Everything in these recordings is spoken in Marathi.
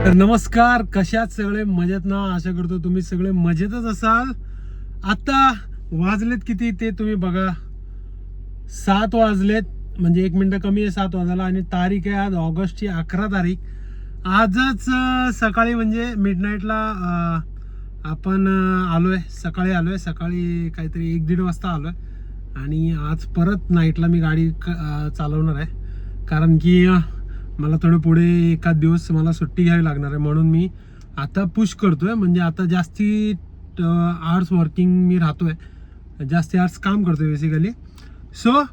तर नमस्कार, कशात सगळे मजेत ना? आशा करतो तुम्ही सगळे मजेतच असाल. आता वाजलेत किती ते तुम्ही बघा, 7 वाजलेत. म्हणजे 1 मिनिट कमी आहे 7 वाजायला. आणि तारीख आहे आज ऑगस्टची 11 तारीख. आजच सकाळी म्हणजे मिडनाईटला आपण आलोय. सकाळी काहीतरी 1-1:30 वाजता आलोय. आणि आज परत नाईटला मी गाडी चालवणार आहे. कारण की मला थोडं पुढे एखाद दिवस मला सुट्टी घ्यावी लागणार आहे. म्हणून मी आता पुश करतोय. म्हणजे आता जास्ती आवर्स वर्किंग मी राहतोय, जास्ती आवर्स काम करतोय बेसिकली. सो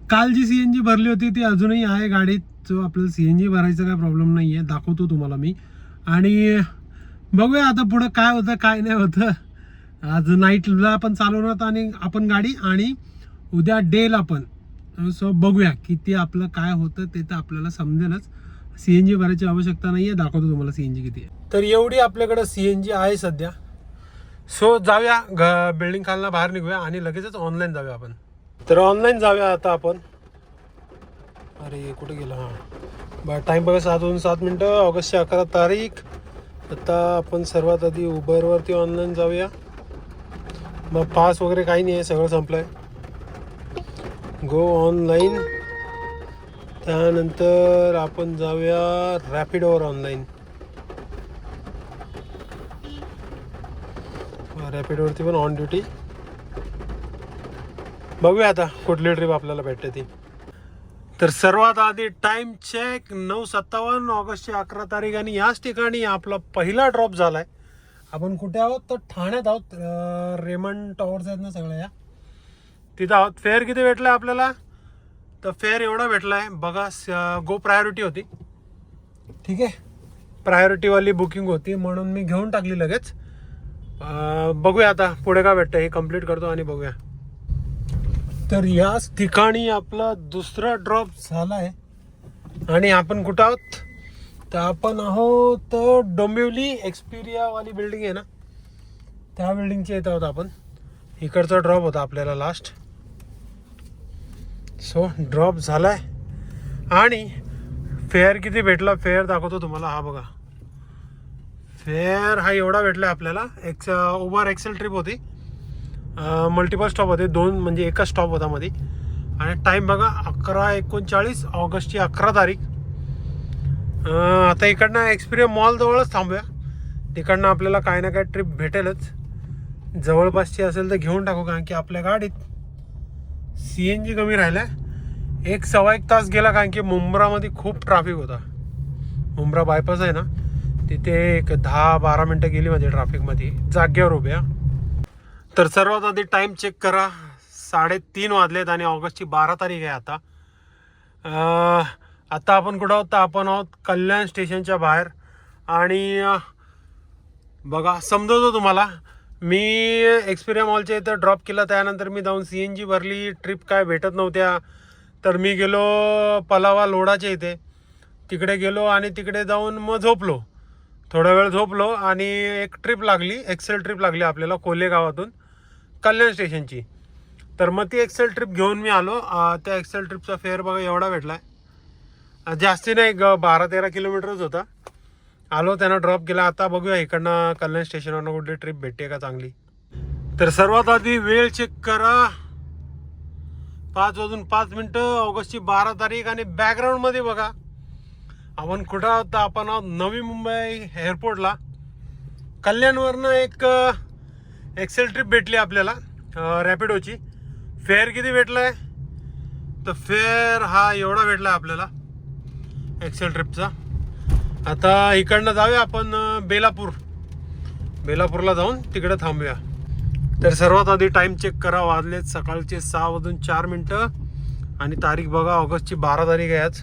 काल जी CNG भरली होती ती अजूनही आहे गाडीत. सो आपल्याला CNG भरायचा काय प्रॉब्लेम नाही आहे, दाखवतो तुम्हाला मी. आणि बघूया आता पुढं काय होतं काय नाही होतं. आज नाईटला पण चालवणार आणि आपण गाडी, आणि उद्या डेला पण. सो बघूया किती आपलं काय होतं ते तर आपल्याला समजेलच. CNG भरायची आवश्यकता नाही आहे, दाखवतो तुम्हाला CNG किती आहे. तर एवढी आपल्याकडे CNG आहे सध्या. सो जाऊया बिल्डिंग खालना बाहेर निघूया आणि लगेचच ऑनलाईन जाऊया आपण. तर ऑनलाईन जाऊया आता आपण. अरे कुठे गेला? हां, टाईम बघा 7:07 ऑगस्टची 11 तारीख. आता आपण सर्वात आधी उबरवरती ऑनलाईन जाऊया. मग पास वगैरे काही नाही आहे, सगळं संपलं आहे. गो ऑनलाईन. त्यानंतर आपण जाऊया रॅपिडोवर ऑनलाईन. रॅपिडोवरती पण ऑन ड्युटी. बघूया आता कुठली ट्रिप आपल्याला भेटते ती. तर सर्वात आधी टाइम चेक 9:57 ऑगस्टची 11 तारीख. आणि याच ठिकाणी आपला पहिला ड्रॉप झाला आहे. आपण कुठे आहोत? तर ठाण्यात आहोत. रेमंड टॉवर्स आहेत ना सगळ्या, या तिथं आहोत. फेअर किती भेटला आहे आपल्याला? तर फेअर एवढा भेटला आहे बघा. गो प्रायोरिटी होती, ठीक आहे. प्रायोरिटीवाली बुकिंग होती म्हणून मी घेऊन टाकली लगेच. बघूया आता पुढे काय भेटतं, हे कंप्लीट करतो आणि बघूया. तर याच ठिकाणी आपला दुसरा ड्रॉप झाला आहे. आणि आपण कुठं आहोत? तर आपण आहोत डोंबिवली एक्सपिरियावाली बिल्डिंग आहे ना, त्या बिल्डिंगच्या इथं आहोत आपण. इकडचा ड्रॉप होता आपल्याला लास्ट. सो ड्रॉप झालाय. आणि फेअर किती भेटला फेअर दाखवतो तुम्हाला. हा बघा, फेअर हा एवढा भेटला आपल्याला. उबर एक्सेल ट्रिप होती, मल्टिपल स्टॉप होते, 2 म्हणजे एकच स्टॉप होता मध्ये. आणि टाईम बघा 11:39 ऑगस्टची 11 तारीख. आता इकडनं एक्सपिरिया मॉल जवळच थांबूया. तिकडनं आपल्याला काय ना काय ट्रिप भेटेलच. जवळपासची असेल तर घेऊन टाकू, कारण की आपल्या गाडीत CNG कमी राहिला. 1-1.25 तास गेला, कारण की मुंब्रामध्ये खूप ट्रॅफिक होता. मुंब्रा बायपास आहे ना, तिथे एक 10-12 मिनटं गेली माझी ट्रॅफिकमध्ये, जाग्यावर उभ्या. तर सर्वात आधी टाईम चेक करा, 3:30 वाजलेत आणि ऑगस्टची 12 तारीख आहे आता. आता आपण कुठं आहोत? तर आपण आहोत कल्याण स्टेशनच्या बाहेर. आणि बघा समजवतो तुम्हाला, मी एक्सपिरिया मॉलच्या इथं ड्रॉप केला. त्यानंतर मी जाऊन CNG भरली. ट्रिप काय भेटत नव्हत्या, तर मी गेलो पलावा लोडाच्या इथे. तिकडे गेलो आणि तिकडे जाऊन मग झोपलो, थोडा वेळ झोपलो. आणि एक ट्रिप लागली, एक्सेल ट्रिप लागली आपल्याला कोल्हे गावातून कल्याण स्टेशनची. तर मग ती एक्सेल ट्रिप घेऊन मी आलो. त्या एक्सेल ट्रिपचा फेअर बघा एवढा भेटला आहे. जास्ती नाही, 12-13 किलोमीटरच होता. आलो, त्यांना ड्रॉप केला. आता बघूया इकडनं कल्याण स्टेशनवरनं कुठली ट्रिप भेटते का चांगली. तर सर्वात आधी वेळ चेक करा, 5:05 ऑगस्टची 12 तारीख. आणि बॅकग्राऊंडमध्ये बघा आपण कुठं आहोत? तर आपण आहोत नवी मुंबई एअरपोर्टला. कल्याणवरनं एक एक्सेल ट्रिप भेटली आपल्याला रॅपिडोची. फेअर किती भेटला आहे? तर फेअर हा एवढा भेटला आहे आपल्याला एक्सेल ट्रिपचा. आता इकडनं जाऊया आपण बेलापूरला जाऊन तिकडे थांबूया. तर सर्वात आधी टाईम चेक करा, वाजलेत सकाळचे 6:04 आणि तारीख बघा ऑगस्टची 12 तारीख आहे आज.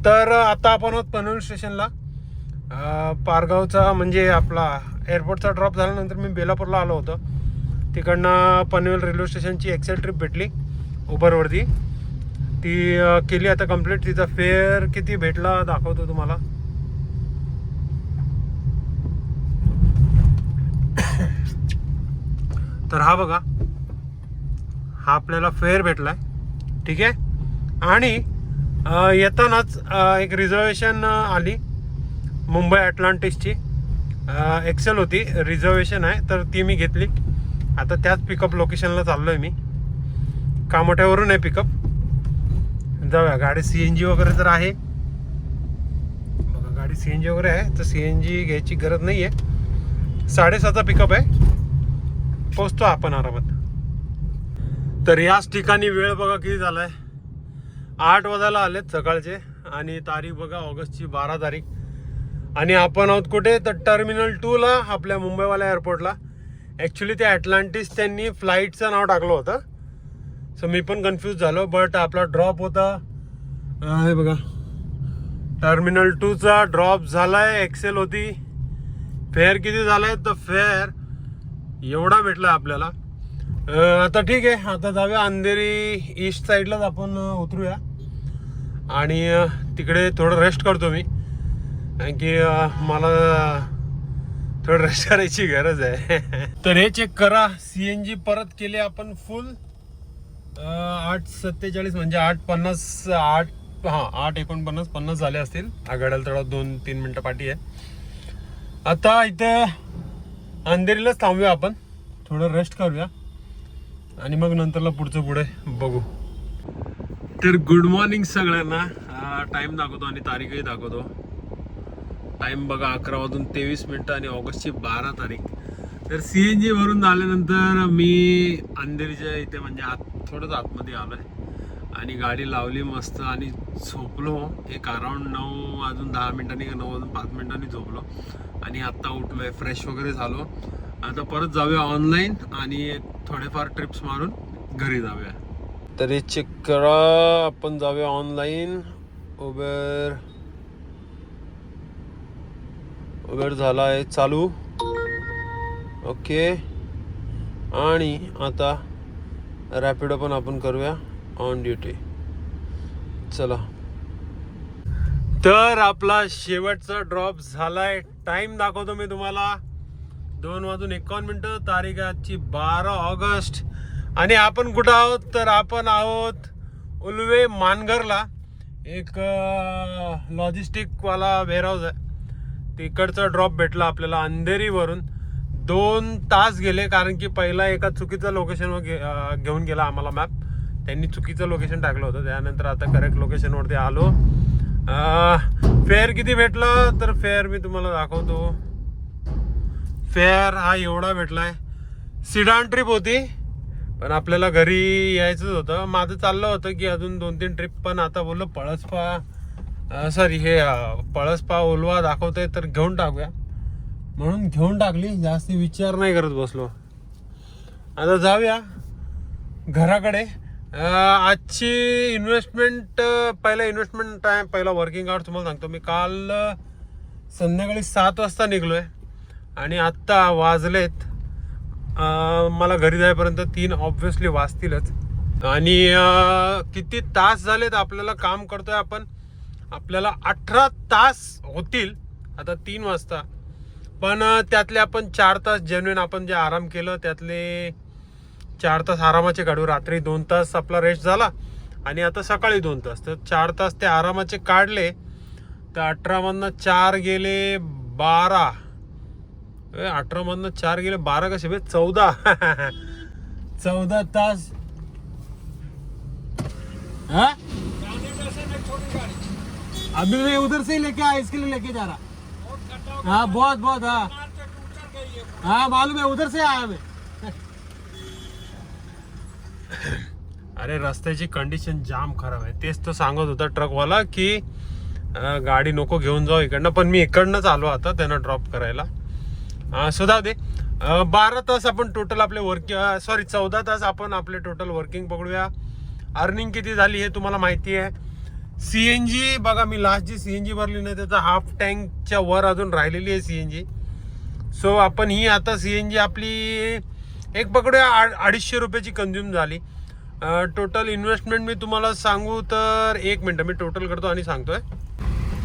तर आता आपण आहोत पनवेल स्टेशनला. पारगावचा म्हणजे आपला एअरपोर्टचा ड्रॉप झाल्यानंतर मी बेलापूरला आलो होतो. तिकडनं पनवेल रेल्वे स्टेशनची एक्सेल ट्रिप भेटली उबरवरती, ती केली आता कंप्लीट. तिचा फेअर किती भेटला दाखवतो तुम्हाला. तर हा बघा, हा आपल्याला फेअर भेटलाय, ठीक आहे. आणि येतानाच एक रिझर्वेशन आली मुंबई अटलांटिसची एक्सेल होती, रिझर्वेशन आहे, तर ती मी घेतली. आता त्याच पिकअप लोकेशनला चाललो आहे मी. कामोठ्यावरून आहे पिकअप. जाऊया. गाडी CNG वगैरे तर आहे बघा, गाडी CNG वगैरे आहे, तर CNG घ्यायची गरज नाही आहे. 6:30चा पिकअप आहे, पोचतो आपण आरामात. तर याच ठिकाणी वेळ बघा किती झाला आहे, 8 वाजायला आलेत सकाळचे. आणि तारीख बघा ऑगस्टची 12 तारीख. आणि आपण आहोत कुठे, तर टर्मिनल 2ला, आपल्या मुंबईवाल्या एअरपोर्टला. ॲक्च्युली ते अटलांटिस त्यांनी फ्लाईटचं नाव टाकलं होतं, सो मी पण कन्फ्यूज झालो. बट आपला ड्रॉप होता हे बघा, टर्मिनल 2चा ड्रॉप झालाय. एक्सेल होती. फेअर किती झालाय, तर फेअर एवढा भेटला आपल्याला. आता ठीक आहे, आता जाऊया अंधेरी ईस्ट साईडलाच आपण उतरूया. आणि तिकडे थोडं रेस्ट करतो मी, कारण की मला थोडं रेस्ट करायची गरज आहे. तर हे चेक करा, CNG परत केले आपण फुल. 8:47 म्हणजे 8:50, 8:49, 50 झाले असतील. आघाड्याला थोडा 2-3 मिनटं पाठी आहे. आता इथं अंधेरीलाच थांबूया आपण, थोडं रेस्ट करूया आणि मग नंतरला पुढचं पुढे बघू. तर गुड मॉर्निंग सगळ्यांना. टाइम दाखवतो आणि तारीखही दाखवतो. टाइम बघा 11:23 आणि ऑगस्टची 12 तारीख. तर CNG भरून झाल्यानंतर मी अंधेरीच्या इथे म्हणजे थोडंच आतमध्ये आलो आहे आणि गाडी लावली मस्त आणि झोपलो. एक अराउंड 9:10 का 9:05 झोपलो आणि आत्ता उठलो आहे, फ्रेश वगैरे झालो. आता परत जाऊया ऑनलाईन आणि थोडेफार ट्रिप्स मारून घरी जाऊया. तरी चेक करा, आपण जाऊया ऑनलाईन. उबेर झाला आहे चालू. ओके. आणि आता रॅपिडो पण आपण करूया ऑन ड्युटी. चला. तर आपला शेवटचा ड्रॉप झालाय. टाइम दाखवतो मी तुम्हाला, 2:51. तारीख आजची 12 ऑगस्ट. आणि आपण कुठं आहोत, तर आपण आहोत उल्वे मानगरला. एक लॉजिस्टिकवाला वेअरहाऊस आहे, तिकडचा ड्रॉप भेटला आपल्याला अंधेरीवरून. 2 तास गेले, कारण की पहिला एका चुकीचं लोकेशनवर घेऊन गेला आम्हाला मॅप. त्यांनी चुकीचं लोकेशन टाकलं होतं. त्यानंतर आता करेक्ट लोकेशनवरती आलो. फेअर किती भेटला, तर फेअर मी तुम्हाला दाखवतो. फेअर हा एवढा भेटलाय. सिडान ट्रिप होती, पण आपल्याला घरी यायचंच होतं. माझं चाललं होतं की अजून 2-3 ट्रिप, पण आता बोललो पळसपा ओलवा दाखवतोय तर घेऊन टाकूया, म्हणून घेऊन टाकली. जास्त विचार नाही करत बसलो. आता जाऊया घराकडे. आजची इन्व्हेस्टमेंट, पहिला वर्किंग आवर्स तुम्हाला सांगतो. मी काल संध्याकाळी 7 वाजता निघलोय आणि आत्ता वाजलेत मला घरी जाईपर्यंत 3 ऑब्व्हियसली वाजतीलच. आणि किती तास झालेत आपल्याला काम करतोय आपण, आपल्याला 18 तास होतील आता 3 वाजता. पण त्यातले आपण 4 तास जेन्युइन आपण जे आराम केलं, त्यातले 4 तास आरामाचे काढू. रात्री 2 तास आपला रेस्ट झाला आणि आता सकाळी 2 तास, तर 4 तास ते आरामाचे काढले. तर 18 मधनं 4 गेले 12. 18 मधनं 4 गेले 12 कसे बे, 14. 14 तास. हाँ अभी मैं उधर से ही लेके आया, इसके लिए लेके जा रहा. हाँ बहुत हाँ मालूम है, उधर से आया मैं. अरे रस्त्याची कंडिशन जाम खराब आहे. तेच तो सांगत होता ट्रकवाला की गाडी नको घेऊन जाऊ इकडनं, पण मी इकडनंच आलो आता त्यांना ड्रॉप करायला. सुद्धा दे. 12 तास आपण टोटल आपले 14 तास आपण आपले टोटल वर्किंग पकडूया. अर्निंग किती झाली हे तुम्हाला माहिती आहे. CNG बघा, मी लास्ट जी CNG भरली नाही त्याचा हाफ टँकच्या वर अजून राहिलेली आहे CNG. सो आपण ही आता CNG आपली एक पकडूया 250 रुपयाची कंझ्युम झाली. टोटल इन्व्हेस्टमेंट मी तुम्हाला सांगू तर 1 मिनटं मी टोटल करतो आणि सांगतोय.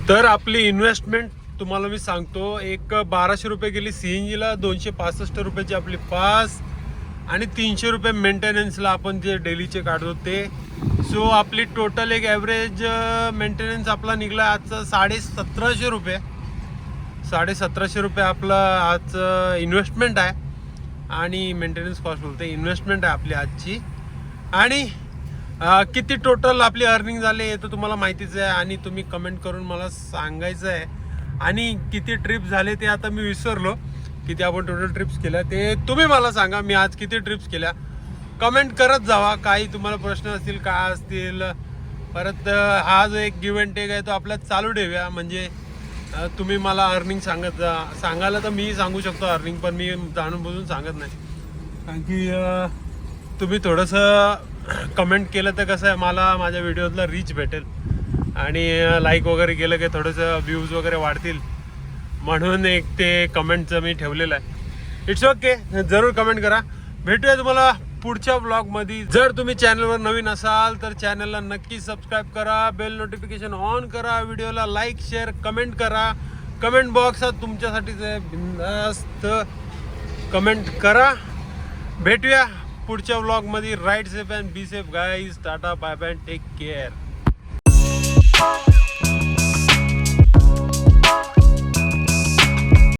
तर आपली इन्व्हेस्टमेंट तुम्हाला मी सांगतो, एक 1200 रुपये गेली CNGला, 265 रुपयाची आपली पास आणि 300 रुपये मेंटेनन्सला आपण जे डेलीचे काढतो ते. सो आपली टोटल एक ॲव्हरेज मेंटेनन्स आपला निघला आजचा 1750 रुपये. 1750 रुपये आपलं आज इन्व्हेस्टमेंट आहे आणि मेंटेनन्स कॉस्ट बोलते इन्व्हेस्टमेंट आहे आपली आजची. आणि किती टोटल आपली अर्निंग झाली हे तर तुम्हाला माहितीच आहे आणि तुम्ही कमेंट करून मला सांगायचं आहे. आणि किती ट्रिप्स झाले ते आता मी विसरलो, किती आपण टोटल ट्रिप्स केल्या ते तुम्ही मला सांगा. मी आज किती ट्रिप्स केल्या कमेंट करत जावा. काही तुम्हाला प्रश्न असतील काय असतील. परत हा जो एक गिव्ह अँड टेक आहे तो आपला चालू ठेवूया. म्हणजे तुम्ही मला अर्निंग सांगत जा. सांगायला तर मी सांगू शकतो अर्निंग, पण मी जाणून बुजून सांगत नाही. कारण की तुम्ही थोडंसं कमेंट केलं तर कसं आहे मला माझ्या व्हिडिओला रीच भेटेल आणि लाईक वगैरे केलं की थोडंसं व्ह्यूज वगैरे वाढतील, म्हणून एक ते कमेंटचं मी ठेवलेलं आहे. इट्स ओके, जरूर कमेंट करा. भेटूया तुम्हाला पुढच्या ब्लॉगमध्ये. जर तुम्ही चॅनलवर नवीन असाल तर चॅनलला नक्की सबस्क्राईब करा, बेल नोटिफिकेशन ऑन करा, व्हिडिओला लाईक शेअर कमेंट करा. कमेंट बॉक्स हा तुमच्यासाठीच आहे, बिनधास्त कमेंट करा. भेटूया पुढच्या व्लॉगमध्ये. Ride safe and be safe guys. Tata bye bye, take care.